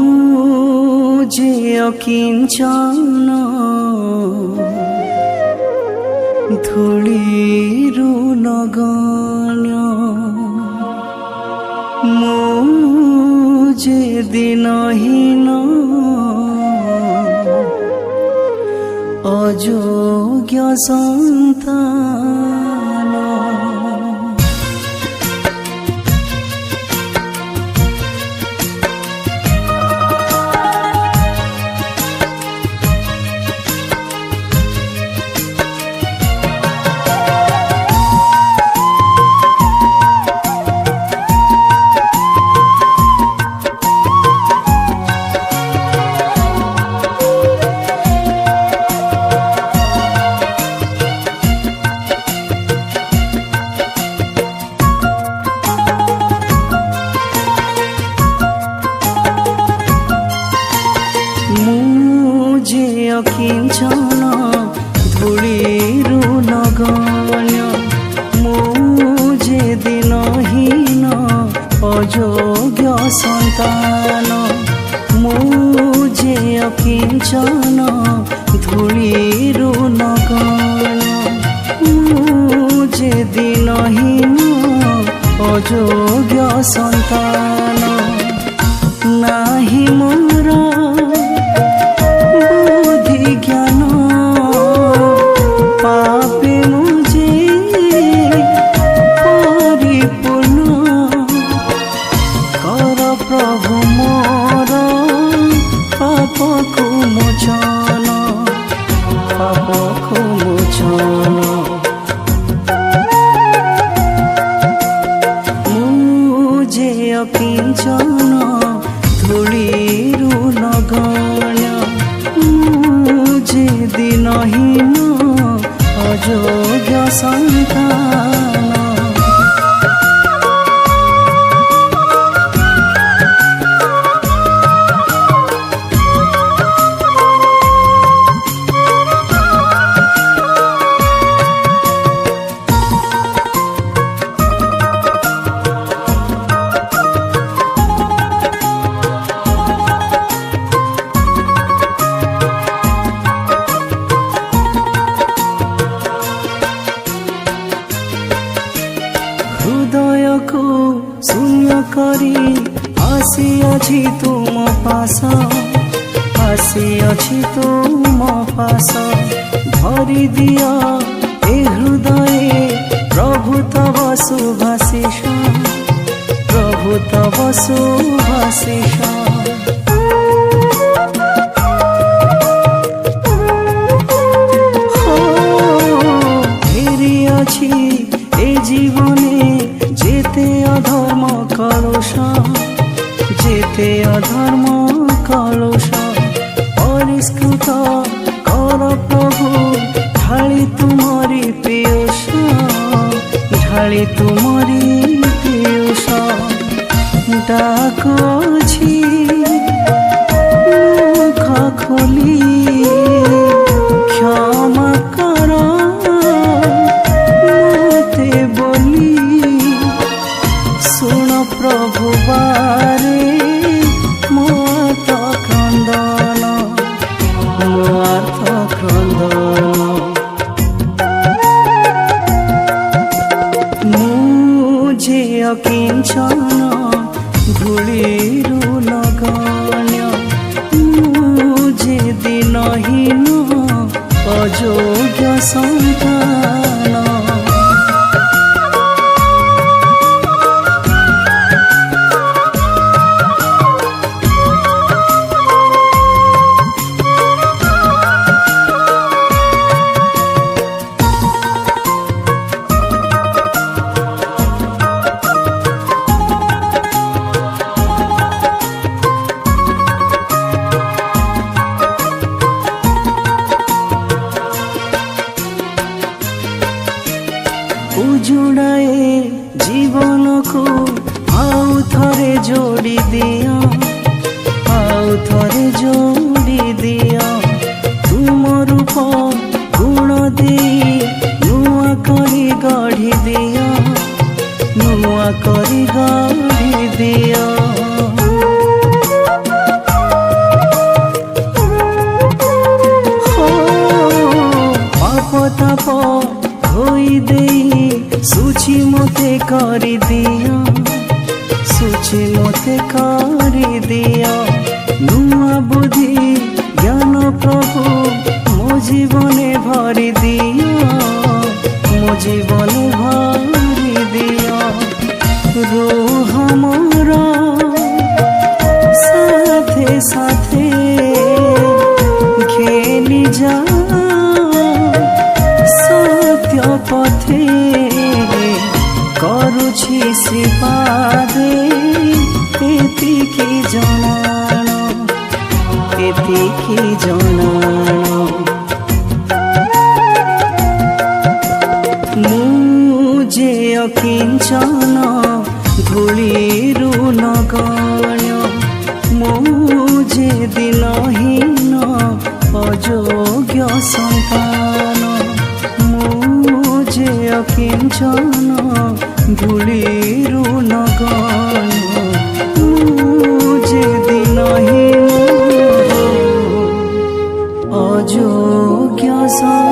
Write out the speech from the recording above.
मुझे अकिंचन धूलिरु नगण्य मुझे दिनहीन अयोग्य सन्तान मुझे अकिंचन धूलिरु नगण्य मुझे दिनहीन अयोग्य सन्तान मुझे अकिंचन धूलिरु नगण्य मुझे दिनहीन अयोग्य सन्तान नाही मोर पापे मुझे परिपूर्ण कर प्रभु मोर पाप को मोचन मुझे अकिंचन धूलिरु नगण्य मुझे दिनहीन अयोग्य सन्तान हृदय को शून्य करी आसी तुम पास भरी दिया ए हृदय प्रभु तव सुभाशिष फेरी अछि ए जीवने जेते अधर्म कलुष परिष्कृत कर प्रभु ढाली तुमरी पीयूष डाक अछि मुख खोली क्षमा कर मते बोली सुन प्रभु बारे मो आर्त क्रंदन मुझे अकिंचन धूलिरु नगण्य मुझे दिनहीन अयोग्य सन्तान उजुड़ाए जीवन को आउ थरे जोड़ी दिया, आउ थरे जोड़ी दिया तुम रूप गुण दे नुआ करी गढ़ी दिया, नुआ करी गढ़ी दिया। ताप धोई दे सूची मते करी दिया, सूची मते करी दिया नुआ बुद्धि ज्ञान प्रभु मो जीवने भरी दिया, मो जीवने भरी दिया। रोह मोर साथे साथे खेली जा पथे करुछि श्रीपादे एतिकी जनाण, एतिकी जनाण। मुझे अकिंचन धूलिरु नगण्य, मुझे दिनहीन अयोग्य संतान, मुझे अकिंचन धूलिरु नगण्य, मुझे दिनहीन अयोग्य संतान।